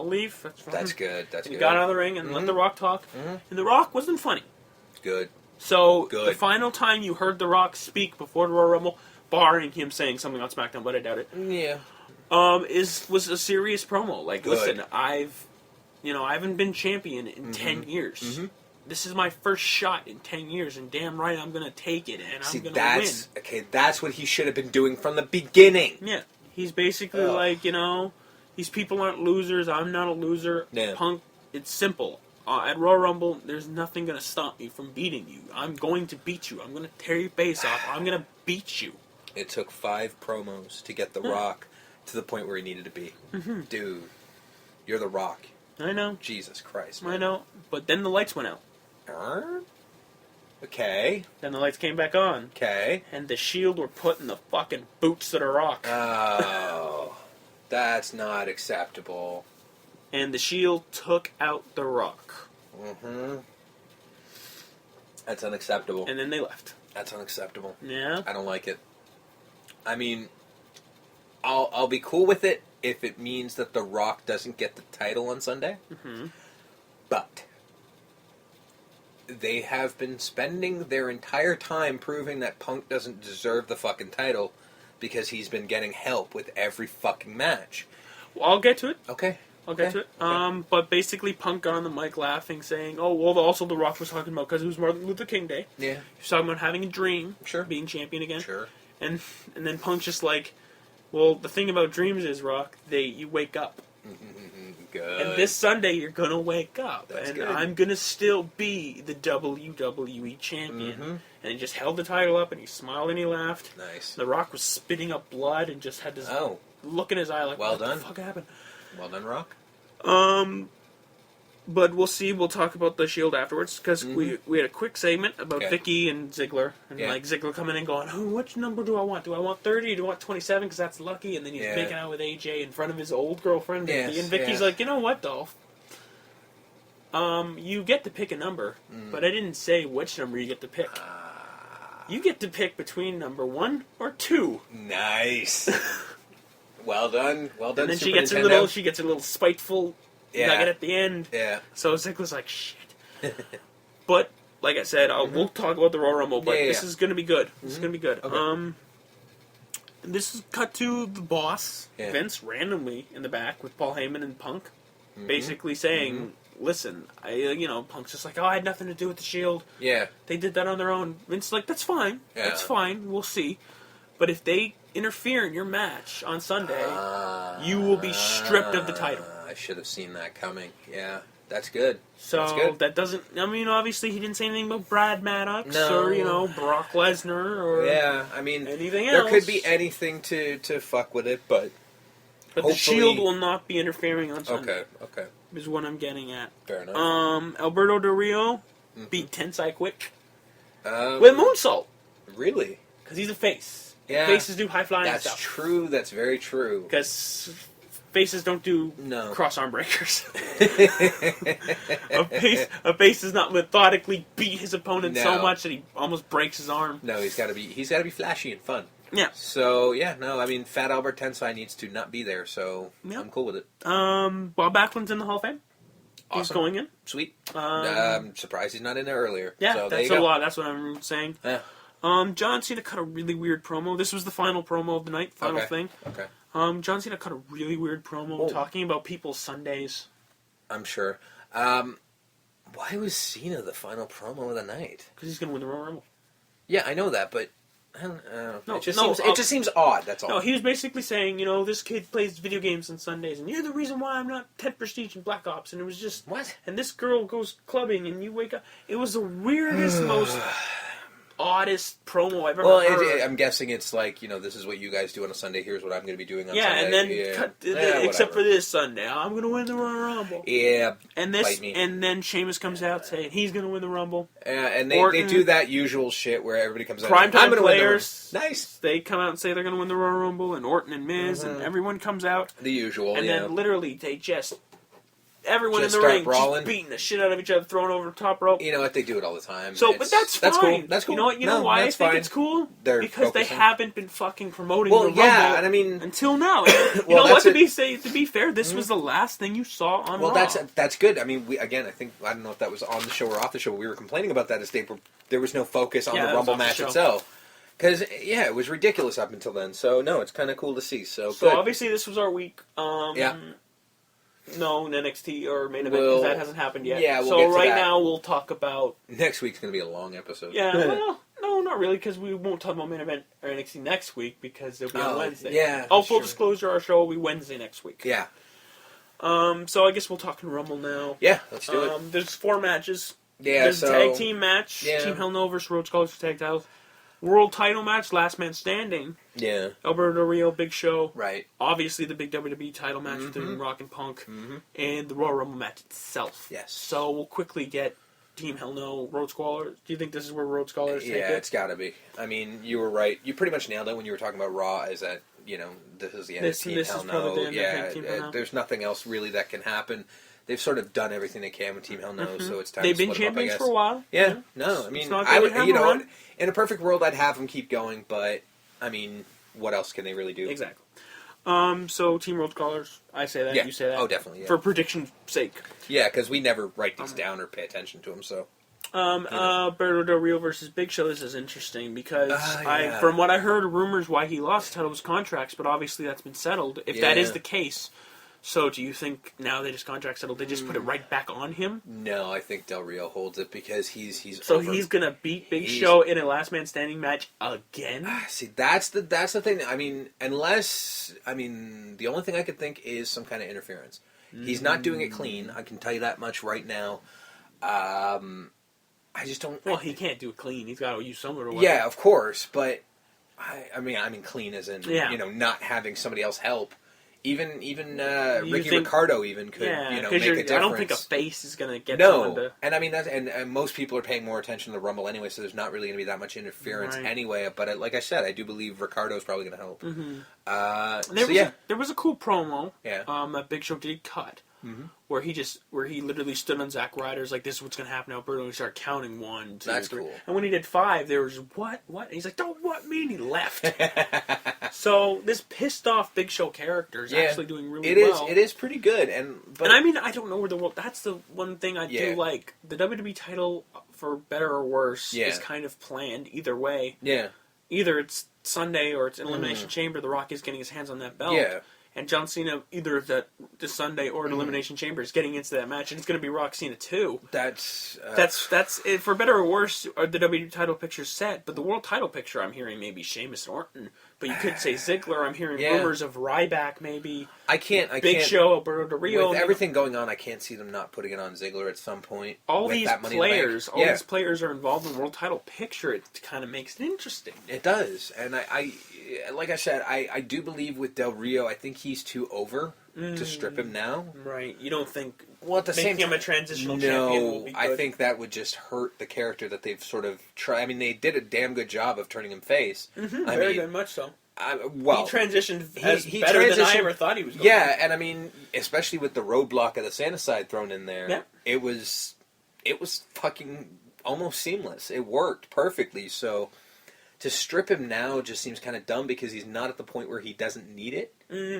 I'll leave. That's fine. That's good. And he got out of the ring and let The Rock talk. Mm-hmm. And The Rock wasn't funny. Good. So, Good. the final time you heard The Rock speak before the Royal Rumble, barring him saying something on SmackDown, but I doubt it, Yeah. was a serious promo. Like, Good. listen, I haven't been champion in 10 years. Mm-hmm. This is my first shot in 10 years, and damn right I'm going to take it, and I'm going to win. Okay, that's what he should have been doing from the beginning. Yeah. He's basically like, these people aren't losers, I'm not a loser. Yeah. Punk, it's simple. At Royal Rumble, there's nothing going to stop me from beating you. I'm going to beat you. I'm going to tear your face off. I'm going to beat you. It took 5 promos to get The Rock to the point where he needed to be. Mm-hmm. Dude, you're The Rock. I know. Jesus Christ, man. I know. But then the lights went out. Okay. Then the lights came back on. Okay. And the Shield were put in the fucking boots of The Rock. Oh, that's not acceptable. And the Shield took out The Rock. Mm-hmm. That's unacceptable. And then they left. That's unacceptable. Yeah? I don't like it. I mean, I'll be cool with it if it means that The Rock doesn't get the title on Sunday. Mm-hmm. But they have been spending their entire time proving that Punk doesn't deserve the fucking title because he's been getting help with every fucking match. Well, I'll get to it. Okay. I'll get to it. Okay. But basically, Punk got on the mic laughing, saying, "Oh, well, also The Rock was talking about because it was Martin Luther King Day. Yeah, he was talking about having a dream, sure, being champion again, sure." And then Punk's just like, "Well, the thing about dreams is, Rock, you wake up. Good. And this Sunday, you're gonna wake up, That's and good. I'm gonna still be the WWE champion." Mm-hmm. And he just held the title up, and he smiled and he laughed. Nice. The Rock was spitting up blood and just had this look in his eye like, well "What done. the fuck happened?" Well done, Rock. But we'll see. We'll talk about the Shield afterwards because we had a quick segment about Vicky and Ziggler, and like Ziggler coming in going, "Oh, which number do I want? Do I want 30? Do I want 27? Because that's lucky." And then he's making out with AJ in front of his old girlfriend Vicky, and Vicky's like, "You know what, Dolph? You get to pick a number, but I didn't say which number you get to pick. You get to pick between number 1 or 2." Nice. Well done. Well done. And then Super she gets a little spiteful nugget at the end. Yeah. So Ziggler's like, "Shit." But like I said, we'll talk about the Royal Rumble. But this is going to be good. This is going to be good. Okay. This is cut to the boss Vince randomly in the back with Paul Heyman and Punk, basically saying, "Listen, Punk's just like, oh, I had nothing to do with the Shield. Yeah. They did that on their own." Vince's like, "That's fine. Yeah. That's fine. We'll see. But if they interfere in your match on Sunday, you will be stripped of the title." I should have seen that coming. Yeah, that's good. So that's good. that doesn't. I mean, obviously, he didn't say anything about Brad Maddox or Brock Lesnar or anything else. There could be anything to fuck with it, but the Shield will not be interfering on Sunday. Okay. Is what I'm getting at. Fair enough. Alberto Del Rio beat Tensai Quick with moonsault. Really? Because he's a face. Yeah. Faces do high flying stuff. That's true. That's very true. Because faces don't do cross arm breakers. a face does not methodically beat his opponent so much that he almost breaks his arm. No, he's got to be flashy and fun. Yeah. So Fat Albert Tensai needs to not be there. So I'm cool with it. Bob Backlund's in the Hall of Fame. Awesome. He's going in. Sweet. I'm surprised he's not in there earlier. Yeah, so that's a lot. That's what I'm saying. Yeah. John Cena cut a really weird promo. This was the final promo of the night. Final thing. Okay. John Cena cut a really weird promo talking about people's Sundays. I'm sure. Why was Cena the final promo of the night? Because he's going to win the Royal Rumble. Yeah, I know that, but I don't know. It just seems odd, that's all. No, he was basically saying, this kid plays video games on Sundays, and you're the reason why I'm not Ted Prestige in Black Ops, and it was just... What? And this girl goes clubbing, and you wake up... It was the weirdest, most... oddest promo I've ever heard. I'm guessing it's like, this is what you guys do on a Sunday, here's what I'm going to be doing on Sunday. And then, except for this Sunday, I'm going to win the Royal Rumble. Yeah, and then Sheamus comes out saying he's going to win the Rumble. And they do that usual shit where everybody comes out and says, I'm going to win the Rumble. Nice. They come out and say they're going to win the Royal Rumble, and Orton and Miz, and everyone comes out. The usual, And then literally they just everyone Just in the start ring brawling. just beating the shit out of each other, throwing over the top rope. You know what? They do it all the time. So, but that's fine. That's cool. That's cool. You know why I that's think fine. it's cool? They're because they focusing. haven't been fucking promoting Well, the yeah, Rumble and I mean, until now. You well, know what? that's To be fair, this was the last thing you saw on Well, Raw. that's good. I mean, I don't know if that was on the show or off the show. We were complaining about that as there was no focus on Yeah, the that was Rumble off the match show. itself. Because it was ridiculous up until then. So no, it's kind of cool to see. So So good. obviously this was our week. Yeah. No NXT or main event We'll- because that hasn't happened yet. yeah, we'll so get to right that. now we'll talk about. Next week's going to be a long episode. Yeah, well, no, not really because we won't talk about main event or NXT next week because it'll be on Wednesday. Yeah. Oh, that's full true. disclosure, our show will be Wednesday next week. Yeah. So I guess we'll talk in Rumble now. Yeah. Let's do it. There's 4 matches. Yeah. There's So a tag team match. yeah. Team Hell No versus Rhodes Scholars for tag titles. World title match, Last Man Standing. Yeah. Alberto Del Rio, Big Show. Right. Obviously, the big WWE title match between Rock and Punk. And the Royal Rumble match itself. Yes. So we'll quickly get Team Hell No, Road Squallers. Do you think this is where Road Squallers take Yeah, it? it's got to be. I mean, you were right. You pretty much nailed it when you were talking about Raw. Is that this is the end of Team This Hell is probably No. the end of Yeah, Team Hell No. there's nothing else really that can happen. They've sort of done everything they can with Team Hell No, so it's time They've to been split them up, I champions guess. for a while. Yeah, no, I mean, not I they would, have you a know, run. in a perfect world, I'd have them keep going, but I mean, what else can they really do? Exactly. So Team Road Scholars, I say that, Yeah. you say that. Oh, definitely. Yeah, For prediction's sake. yeah, because we never write these down or pay attention to them. So Alberto Del Rio versus Big Show. This is interesting because yeah. from what I heard, rumors why he lost the title was contracts, but obviously that's been settled. If that is Yeah. the case, so do you think now that his contract settled, they just put it right back on him? no, I think Del Rio holds it because he's So over. he's gonna beat Big He's- Show in a Last Man Standing match again? See, that's the thing. I mean, the only thing I could think is some kind of interference. He's not doing it clean. I can tell you that much right now. I just don't. Well, he can't do it clean. He's got to use someone or whatever. Yeah, of course, but I mean, clean as in Yeah. not having somebody else help. Even You Ricky think- Ricardo even could Yeah, make a because difference. I don't think a face is gonna get someone No, to. and I mean and most people are paying more attention to the Rumble anyway, so there's not really going to be that much interference Right. anyway. But like I said, I do believe Ricardo's probably going to help. There was a cool promo. Yeah. That Big Show did cut, where he literally stood on Zack Ryder's like, "This is what's gonna happen now, Alberto." And he started counting 1, 2, That's 3. cool. And when he did 5, there was what? And he's like, "Don't what me?" And he left. So this pissed off Big Show character is actually doing really well. It is pretty good, but And I mean, I don't know where the world. That's the one thing I Yeah. do like. The WWE title, for better or worse, Yeah. is kind of planned either way. yeah, Either it's Sunday or it's an Elimination Chamber. The Rock is getting his hands on that belt. Yeah. And John Cena, either the Sunday or an Elimination Chamber, is getting into that match, and it's going to be Rock Cena too. that's That's it, for better or worse. The WWE title picture's set, but the world title picture, I'm hearing maybe Sheamus and Orton, but you could say Ziggler. I'm hearing Yeah. rumors of Ryback, maybe I can't Big Show, Alberto Del Rio. with everything going on. I can't see them not putting it on Ziggler at some point. all with these that Money in the Bank. players, all Yeah. these players are involved in the world title picture. It kind of makes it interesting. It does, and I like I said, I do believe with Del Rio, I think he's too over to strip him now. Right? You don't think Well, at the making same him a transitional champion will no, be good? I think that would just hurt the character that they've sort of tried. I mean, they did a damn good job of turning him face. I very mean, good, much so. well, He transitioned as he better than I transitioned- ever thought he was going yeah, and I mean, especially with the roadblock of the Santa side thrown in there, Yeah. it was fucking almost seamless. It worked perfectly. So to strip him now just seems kind of dumb because he's not at the point where he doesn't need it.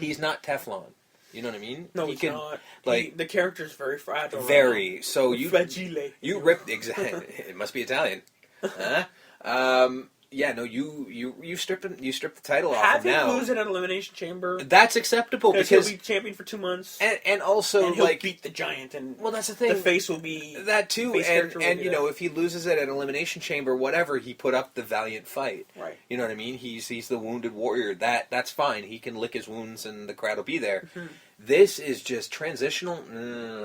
He's not Teflon. You know what I mean? No, he it's can, not. like- The character's very fragile. right Very. So you Fragile. you ripped exactly. It must be Italian. Huh? Yeah. No. You stripped him. You stripped the title now. off Have him him now. lose it at Elimination Chamber That's acceptable because because he'll be champion for 2 months, and also and he'll like beat the Giant, and well that's the thing. the face will be that too, face and character will be you there. know if he loses it at Elimination Chamber, whatever, he put up the valiant fight. Right. You know what I mean? He's the wounded warrior. That's fine. He can lick his wounds, and the crowd will be there. This is just transitional.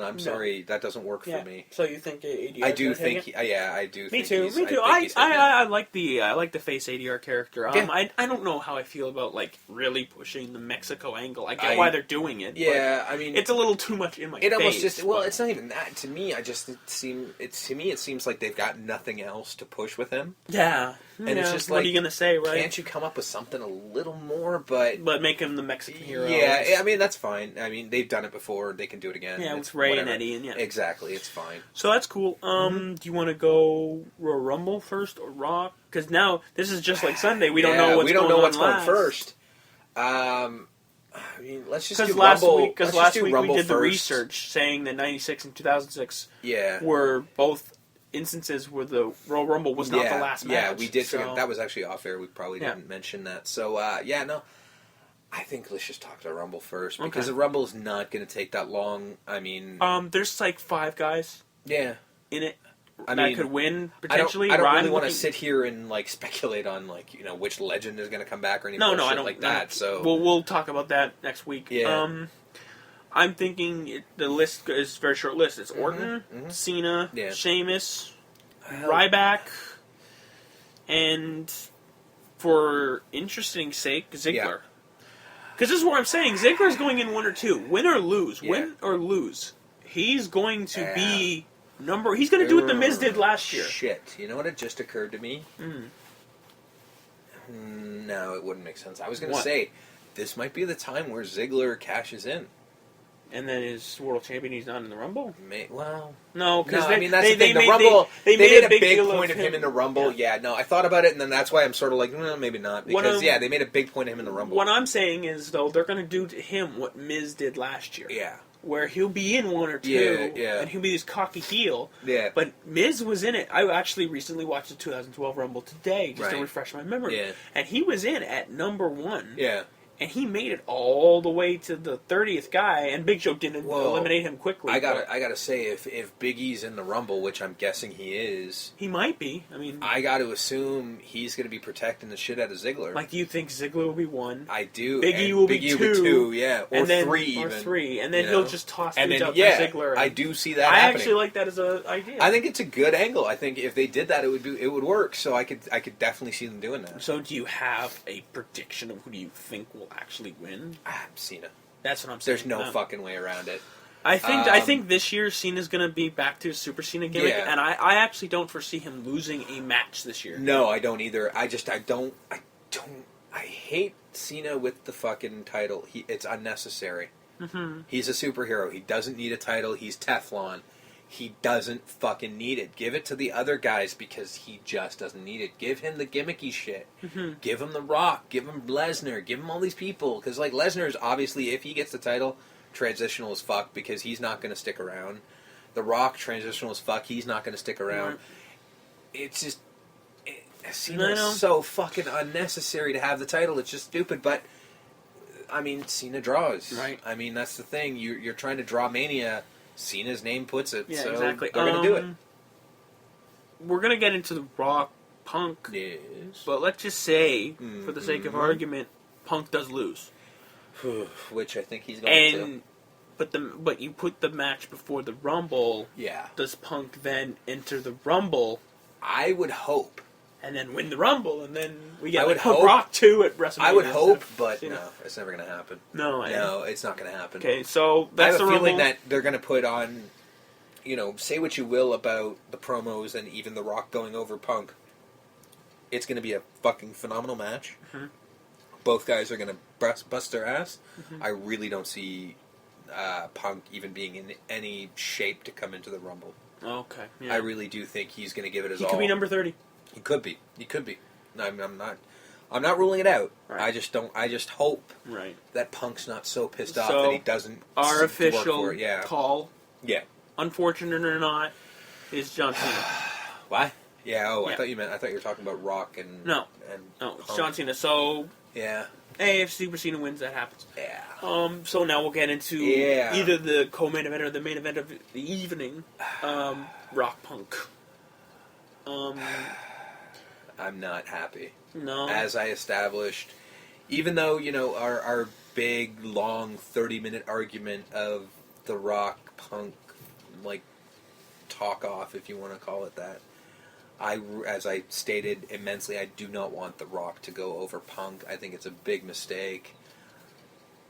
I'm sorry, that doesn't work Yeah. for me. So you think ADR? I do think, I do. Me think too. he's- Me too. I think he's hitting it. I like the face ADR character. Yeah. I don't know how I feel about like really pushing the Mexico angle. I get I- why they're doing it. Yeah, I but mean, it's a little too much in my it face. almost just well, but- it's not even that. To me, it seems like they've got nothing else to push with him. yeah. And it's just what are you gonna say, right? Can't you come up with something a little more, but make him the Mexican hero? Yeah, I mean that's fine. I mean they've done it before; they can do it again. Yeah, with Ray whatever. and Eddie, and exactly, it's fine. So that's cool. Do you want to go Royal Rumble first or Raw? Because now this is just like Sunday. We don't know what's going first. I mean, let's just do last Rumble. week. Because last week we did the first. research saying that 96 and 2006 yeah. were both instances where the Royal Rumble was not the last match. Yeah, we did. So. That was actually off air. We probably didn't mention that. So, no. I think let's just talk to Rumble first because the Rumble is not going to take that long. I mean, there's like 5 guys. Yeah. In it. That could win potentially. I don't really want to sit here and like speculate on like which legend is going to come back or anything I don't like that. So we'll talk about that next week. Yeah. I'm thinking the list is a very short list. It's Orton, Cena, Sheamus, Ryback, and for interesting sake, Ziggler. Because this is what I'm saying. Ziggler's going in 1 or 2. Win or lose. Win or lose. He's going to be he's going to do what The Miz did last year. Shit. You know what? It just occurred to me? No, it wouldn't make sense. I was going to say, this might be the time where Ziggler cashes in. And then is world champion, he's not in the Rumble? No, because I mean, that's the thing. The Rumble, they made a big point of him in the Rumble. Yeah, no, I thought about it, and then that's why I'm sort of like, maybe not. Because, they made a big point of him in the Rumble. What I'm saying is, though, they're going to do to him what Miz did last year. Yeah. Where he'll be in 1 or 2, and he'll be this cocky heel. Yeah. But Miz was in it. I actually recently watched the 2012 Rumble today, just to refresh my memory. Yeah. And he was in at number 1. Yeah. And he made it all the way to the 30th guy, and Big Show didn't eliminate him quickly. I gotta say, if Big E's in the Rumble, which I'm guessing he is, he might be. I mean, I got to assume he's going to be protecting the shit out of Ziggler. Like, do you think Ziggler will be 1? I do. Big E will be 2, yeah, or and then, 3 even, or 3, and then he'll just toss things up for Ziggler. I do see that happening. I actually like that as an idea. I think it's a good angle. I think if they did that, it would work. So I could definitely see them doing that. So do you have a prediction of who do you think will actually win? Cena. That's what I'm saying. There's no fucking way around it. I think this year Cena's going to be back to his Super Cena gimmick, and I actually don't foresee him losing a match this year. No, I don't either. I hate Cena with the fucking title. It's unnecessary. Mm-hmm. He's a superhero. He doesn't need a title. He's Teflon. He doesn't fucking need it. Give it to the other guys because he just doesn't need it. Give him the gimmicky shit. Mm-hmm. Give him The Rock. Give him Lesnar. Give him all these people. Because, like, Lesnar is obviously, if he gets the title, transitional as fuck because he's not going to stick around. The Rock, transitional as fuck. He's not going to stick around. Mm-hmm. It's just... Cena's so fucking unnecessary to have the title. It's just stupid. But, I mean, Cena draws. Right. I mean, that's the thing. You're trying to draw Mania... Cena's name puts it, yeah, so exactly. they're going to do it. We're going to get into the Rock Punk, yes. But let's just say, for the sake of argument, Punk does lose. Which I think he's going to. But you put the match before the Rumble. Yeah. Does Punk then enter the Rumble? I would hope. And then win the Rumble, and then we get Rock 2 at WrestleMania. I would hope, but no, it's never going to happen. No, it's not going to happen. Okay, so that's I have a feeling that they're going to put on, say what you will about the promos and even The Rock going over Punk. It's going to be a fucking phenomenal match. Mm-hmm. Both guys are going to bust their ass. Mm-hmm. I really don't see Punk even being in any shape to come into the Rumble. Okay, yeah. I really do think he's going to give it his all. He could be number 30. He could be. I'm not ruling it out. Right. I just hope that Punk's not so pissed off that he doesn't. Our official work for it. call. Yeah. Unfortunate or not, is John Cena. Why? Yeah. Oh, yeah. I thought you were talking about Rock and no, it's John Cena. So yeah. Hey, if Super Cena wins, that happens. Yeah. So now we'll get into either the co-main event or the main event of the evening. Rock Punk. I'm not happy. No. As I established, even though, our big, long, 30-minute argument of the Rock Punk, talk-off, if you want to call it that, as I stated immensely, I do not want The Rock to go over Punk. I think it's a big mistake.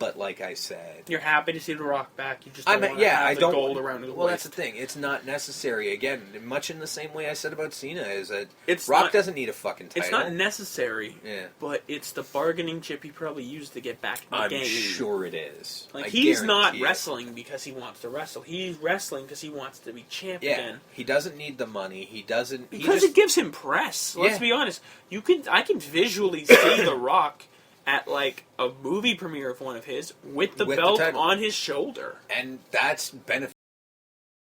But like I said, you're happy to see The Rock back. You just don't want to have I the don't, gold around his well, waist. that's the thing. It's not necessary. Again, much in the same way I said about Cena, is that It's Rock not- doesn't need a fucking title. It's not necessary, Yeah. but it's the bargaining chip he probably used to get back in the I'm game. sure it is. Like, I he's not guarantee it. wrestling because he wants to wrestle. He's wrestling because he wants to be champ Yeah, again. he doesn't need the money. He doesn't. Because it gives him press. Let's Yeah. be honest. I can visually see The Rock at like a movie premiere of one of his with the With the belt title. on his shoulder. and that's beneficial.